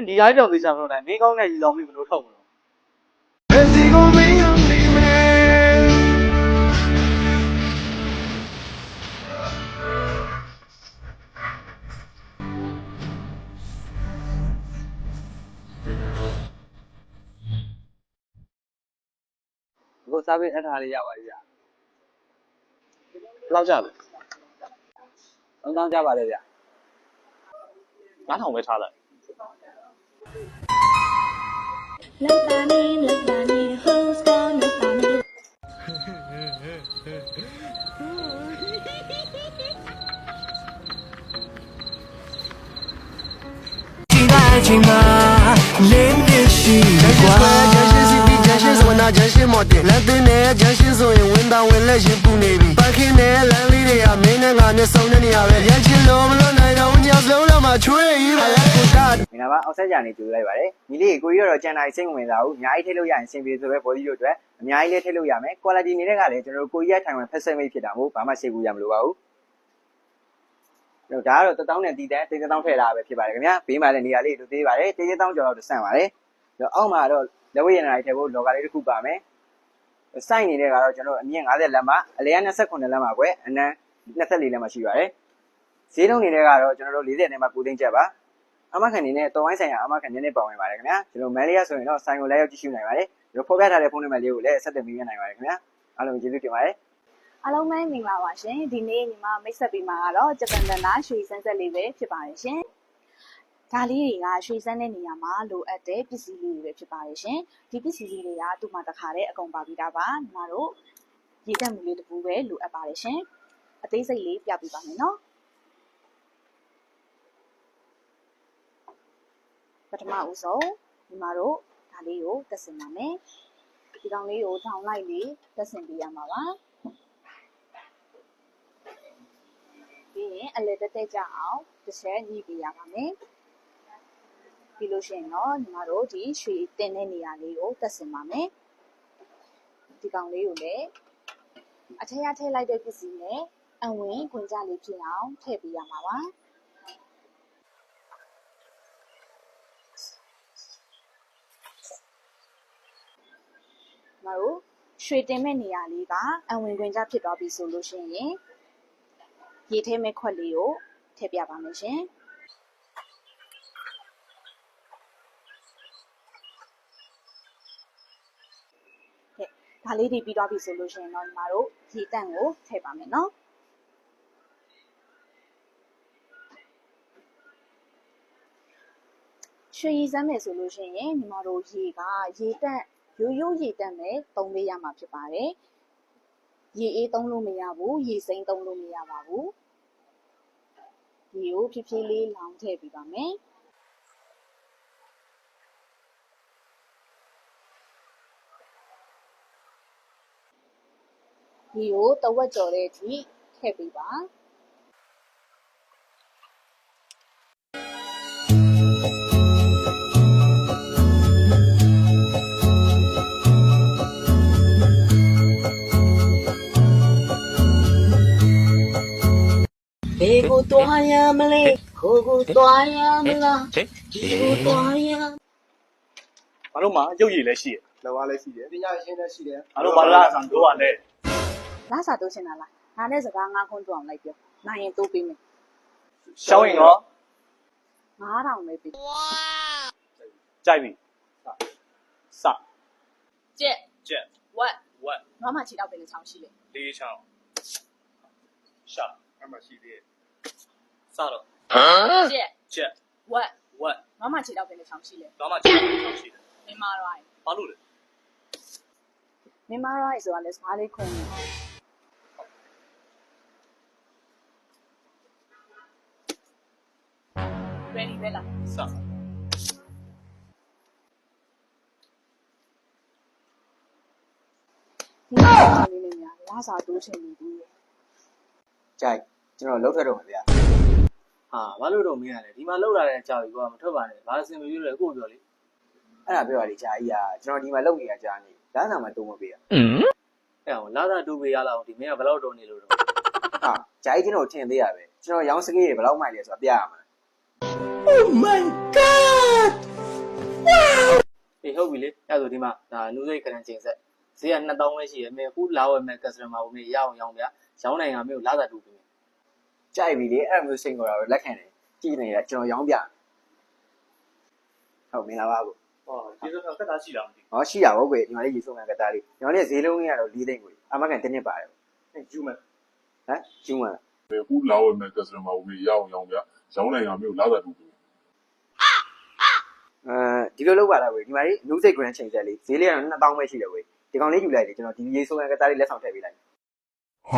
你家这对象说的，没搞那一老没不着吵不着。我啥时候他的家玩去？老家的，能当家玩的去？哪趟没差了？爱情啊，零点七关。真心是我那真心没得，来对你真心所以闻到未来幸福那边。把开那蓝里的呀，没那个那送的你啊，年轻路不路那种叫走了嘛，吹一把来不打。明白吧？我再讲你就来吧嘞。你哩ကိုရတော့ကျန်တာအစိမ့်ဝင်လာဘူး။အများကြီးထိလို့ရရင်အဆင်ပြေဆိုပဲ body တို့အတွက်အများကြီးလေးထိလို့ရမယ်။ quality နေတဲ့ကလည်းကျွန်တော်တို့ကိုကြီးရထိုင်ဝင်ဖက်ဆက်မိဖြစ်တာမို့ဘာမှစိတ်ကူးရမလို့ပါဘူး။ဒါကတော့1000နဲ့တီးတဲ့1000ထည့်လာပဲဖြစ်ပါတယ်ခင်ဗျာ။ဘေးမှာလည်းနေရာလေးတို့သေးပါတယ်။1000ကျော်တော့ဆန့်ပါတယ်။အောက်မှာတော့လက်ဝဲရနာတွေထည့်ဖို့လော်ကာလေးတစ်ခုပါမယ်။စိုက်နေတဲ့ကတော့ကျွန်တော်အမြင့်50လက်မှာအလဲ28လက်မှာကွယ်အနမ်း24လက်မှာရှိပါတယ်။ဈေးနှုန်းနေတဲ့ကတော့ကျွန်တော်တို့40နဲ့မှ9သိန်းကျပ်ပါ။အမခံနေနဲ့တော်ဝိုင်းဆိုင်ရာအမခံနည်းနည်းပါဝင်ပါတယ်ခင်ဗျာကျွန်တော်မန်လေးရဆိုရင်တော့ဆိုင်ကိုလည်းရောက်ကြည့်ရှုနိုင်ပါတယ်ကျွန်တော်ဖော်ပြထားတဲ့ဖုန်းနံပါတ်လေးကိုလည်းဆက်သွယ်မိနိုင်ပါတယ်ခင်ဗျာအားလုံးကျေးဇူးတင်ပါတယ်အားလုံးပဲမင်္ဂလာပါရှင်ဒီနေ့ညီမမိတ်ဆက်ပေးမှာကတော့ဂျပန်တန်နာရွှေစမ်းဆက်လေးပဲဖြစ်ပါတယ်ရှင်ဒါလေးတွေကရွှေစမ်းတဲ့နေရာမှာလိုအပ်တဲ့ပစ္စည်းလေးတွေပဲဖြစ်ပါတယ်ရှင်ဒီပစ္စည်းလေးတွေကသူ့မှာတခါတည်းအကုန်ပါပြီးသားပါညီမတို့ရေတက်မှုလေးတစ်ခုပဲလိုအပ်ပါတယ်ရှင်အသေးစိတ်လေးပြပေးပါမယ်နော်ပထမဦးဆုံးညီမတို့ဒါလေးကိုတက်ဆင်ပါမယ်ဒီကောင်လေးကိုထောင်လိုက်ပြီးတက်ဆင်ပေးရမှာပါပြီးရင်အလဲတက်တက်ကြအောင်တစ်ချက်ညှိပေးရပါမယ်ပြီးလို့ရှိရင်တော့ညီမတို့ဒီရွှေတင်တဲ့နေရာလေးကိုတက်ဆင်ပါမယ်ဒီကောင်လေးကိုလည်းအထက်ရထည့်လိုက်တဲ့ပစ္စည်းနဲ့အဝင်ခွင်ကြလေးဖြစ်အောင်ထည့်ပေးရမှာပါမတို့ရွှေတင်မဲ့နေရာလေးကအဝင်ခွင်ကြဖြစ်သွားပြီဆိုလို့ရှိရင်ရေထဲမဲ့ခွက်လေးကိုထည့်ပြပါမယ်ရှင်ဒါလေးတွေပြီးသွားပြီဆိုလို့ရှိရင်တော့ညီမတို့ရေတန့်ကိုထည့်ပါမယ်နော်ရွှေရည်စမ်းမယ်ဆိုလို့ရှိရင်ညီမတို့ရေတန့်ရိုးရေတန့်နဲ့သုံးပေးရမှာဖြစ်ပါတယ်ရေအေးသုံးလို့မရဘူးရေစိမ်းသုံးလို့မရပါဘူးရေကိုဖြည်းဖြည်းလေးလောင်းထည့်ပေးပါမယ်ဒီကိုတဝက်ကျော်တဲ့အထိထည့်ပေးပါဘေကိုတွားရမလဲခိုကိုတွားရမလားဘေကိုတွားရ ဘာလို့မှရုပ်ရည်လည်းရှိတယ် လောကလည်းရှိတယ်ပညာရှင်လည်းရှိတယ် ဘာလို့ဘာလားဆန်တို့ကလည်း လာစာတိုးချင်တာလားဒါနဲ့စကားငါးခွန်းတွအောင်လိုက်ပြောနိုင်ရင်တိုးပေးမယ် ရှောင်းရင်တော့ 9000ပဲပေး ကြိုက်ပြီစ ကျက် ကျက် ဝက် ဝက် ဘာမှခြေတော့ပဲလေချောင်းရှိတယ် လေးချောင်းရှာအမှရှိသေးတယ်စတော့ ကျက် ကျက် ဝက် ဝက် ဘာမှခြေတော့ပဲလေချောင်းရှိတယ် တော့မှကျက်ချောင်းရှိတယ် မင်းမရိုင်း ဘာလို့လဲ မင်းမရိုင်းဆိုတာလဲစကားလေးခွန်းနေready ပဲလား စ ဒီကောင်လေးနဲ့များလာစာတိုးချင်နေပြီ ကြိုက်ကျွန်တော်လောက်ထွက်တော့မှာဗျာ ဟာဘာလို့တော့မင်းရလဲဒီမှာလောက်လာတဲ့အကြောက်ကြီးကွာမထွက်ပါနဲ့ဘာအစင်မပြေလဲကို့ပြောလေ အဲ့ဒါပြောရလေဂျာကြီးကကျွန်တော်ဒီမှာလောက်နေတာကြာနေလာနာမှာတုံးမပေးရ အဲ့ဟောလာသာတူပေးရလောက်ဒီမင်းကဘယ်လောက်တော့နေလို့တော့ ဟာဂျာကြီးကျွန်တော်ထင်သေးရပဲကျွန်တော်ရောင်းစကေးတွေဘယ်လောက်မိုက်လဲဆိုတာပြရမှာ Oh my god အေးဟုတ်ပြီလေအဲ့ဆိုဒီမှာဒါနူးစိတ်ခရန်ချိန်ဆက်ဈေးက2000ပဲရှိရမယ်အခုလာဝယ်မဲ့ customer ကိုမင်းရအောင်ရောင်းဗျရောင်းနိုင်ကမင်းကိုလာတာတူပြီ ကြိုက်ပြီလေအဲ့လိုမျိုးစိတ်ခေါ်တာပဲလက်ခံတယ်ကြည့်နေတာကျွန်တော်ရောင်းပြဟုတ်မင်္ဂလာပါကို ဟောကျေးဇူးတော်ကတာရှိလားမသိ ဟောရှိတာဟုတ်ကွယ်ညီမလေးရေဆုံးခံကသားလေးညီမလေးဈေးလုံးကြီးကတော့4သိန်းကိုအမကန်တစ်နှစ်ပါတယ် ဘူးယူမယ် ဟမ်ကျူးမလား အခုလာဝယ်မဲ့ customer ကိုရအောင်ရောင်းဗျရောင်းနိုင်တာမျိုးလာတာတူပြီ ဒီလိုလုပ်ပါလားကွယ်ညီမလေးနူးစိတ် grand ချိန်ဆက်လေးဈေးလေးကတော့2000ပဲရှိတယ်ကွယ်ဒီကောင်လေးယူလိုက်လေကျွန်တော်ဒီရေဆုံးခံကသားလေးလက်ဆောင်ထည့်ပေးလိုက် ဟ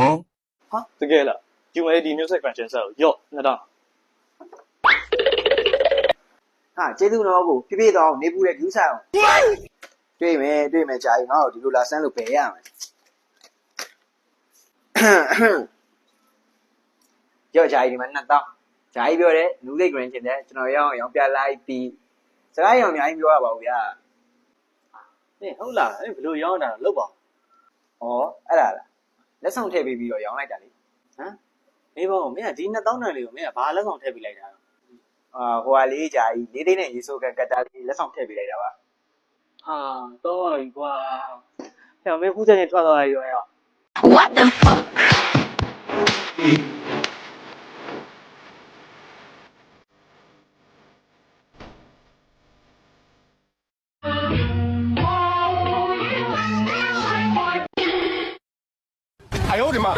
မ် တကယ်လားယူမယ်ဒီ music content ဆက်ကိုရော့2000 ဟာကျေးဇူးတော်ကိုပြပြတော့နေပူတဲ့ view ဆိုင်အောင်တွေ့မယ်ကြာရင်ငါ့ကိုဒီလိုလာဆန်းလို့ဘယ်ရမလဲကြောက်ကြာကြီးဒီမှာ2000ဂျာကြီးပြောတယ်နူးစိတ် grand ချိန်တယ်ကျွန်တော်ရောင်းပြလိုက်ပြီးစကားရောင်အများကြီးပြောရပါဘူးဗျာ အေးဟုတ်လားအေးဘလို့ရောင်းတာလောက်ပါ ဩအဲ့ဒါလားလက်ဆောင်ထည့်ပေးပြီးတော့ရောင်းလိုက်တာလေ မေးပါဦးမင်းကဒီ2000တန်လေးကိုမင်းကဘာလက်ဆောင်ထည့်ပေးလိုက်တာ ဟိုဟာလေးကြာကြီး4သိန်းနဲ့ရေဆိုးကကတာလေးလက်ဆောင်ထည့်ပေးလိုက်တာပါ ဟာတော့ပါပြီကွာဟဲ့မင်းဖူးချက်ချင်းထွက်သွားရရော 哎呦我的妈！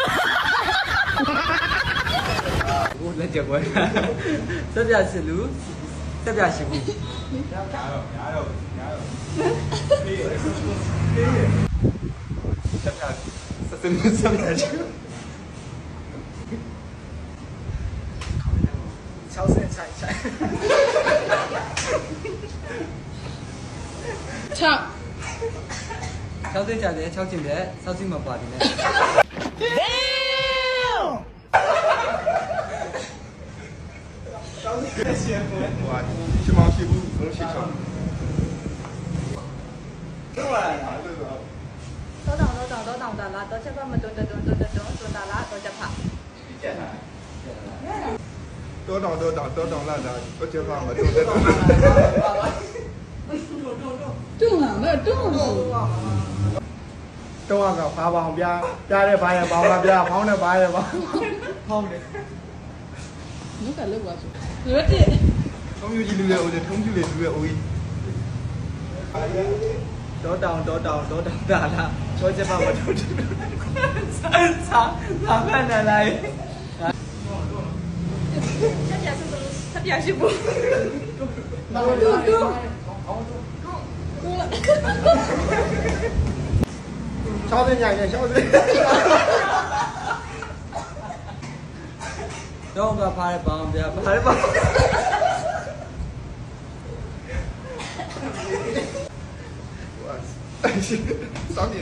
我来结婚，这边是路，这边是路。这边去。超市踩一踩。唱。超市家的，超进的，超进没挂的呢。哇，去忙西部能去成。多档的啦，多吃饭嘛，多打啦，多吃饭。多档烂的，多吃饭嘛，动啊，没有动。တော့ကဘာပေါင်းပြားတဲ့ဘာရဲ့ပေါင်းလားပြားဖောင်းတဲ့ဘာရဲ့ပေါင်းဖောင်းတယ် 你敢乐我说？我这。通ယူကြီးလူရဲ့ဦးလေထုံးပြလေလူရဲ့ဦးကြီး တော့တောင်တာလားတော့ချက်ပါမထုတ်တယ်သာဖက်နေလိုက် 他表示不。超市家的超市တော့ကဖားတဲ့ပေါင်းပြားဖားတဲ့ပေါင်း少点。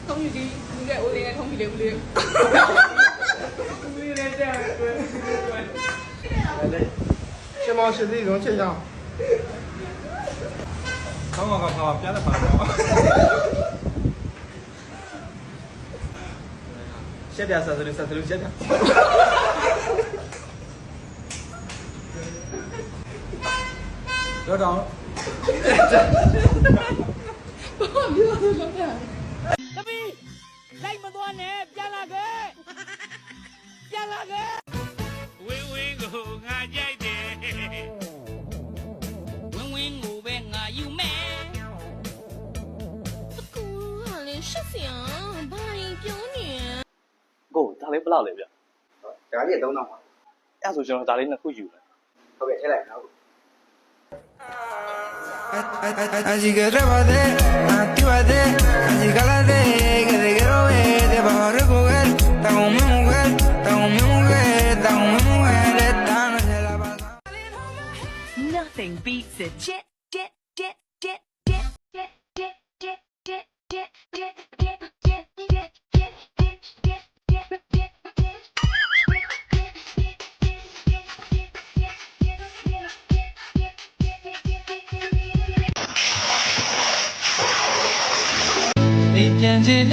通语机，应该我应该通语的不对。去忙是这种现象。看我个跑，别的跑。ရှက်ပြဆက်စလို့ရှက်ပြတော့တောင် လိုက်မသွားနဲ့ပြန်လာခဲ့ဝင်းဝင်းကိုငါကြိုက်တယ်ဝင်းဝင်းကိုပဲငါယူမယ်အကူကလည်းရှက်စရာဘာရင်ပြောနေ ကိုဒါလေးဘယ်လောက်လဲဗျ ဒါကြီး3000ပါ အဲ့ဆိုကျွန်တော်ဒါလေးနှစ်ခုယူမယ် ဟုတ်ကဲ့ထည့်လိုက်နော် Así que trépate, actívate, así cálate, que te quiero ver, te vas a recoger, está con mi mujer, está con mi mujer, está con mi mujer, esta noche la pasa. Nothing beats a jet. They planted